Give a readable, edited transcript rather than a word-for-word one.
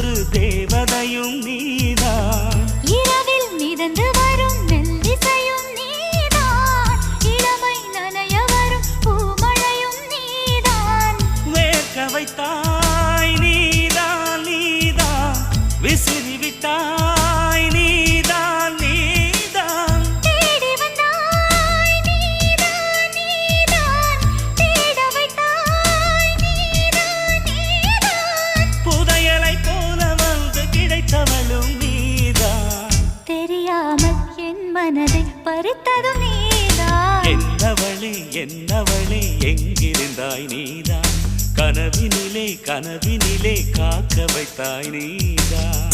ஒரு தேவதையும் நீதான். இரவில் மிதந்து வரும் மெல்லிசையும் நீதான். இளமை நனைய வரும் பூமழையும் நீதான். வேர்க்க வைத்தாய் நீதான் நீதான், விசிறி விட்டாய் நீதான் நீதான். தேடி வந்தாய் நீதான் நீதான், தேட வைத்தாய் நீதான் நீதான். புதையலை போல வந்து கிடைத்தவளும் நீதான். தெரியாமல் என் மனதை பறித்ததும் நீதான். என்னவளே என்னவளே எங்கிருந்தாய் நீதான். கனவினிலே கனவினிலே காக்க வைத்தாய் நீதான்.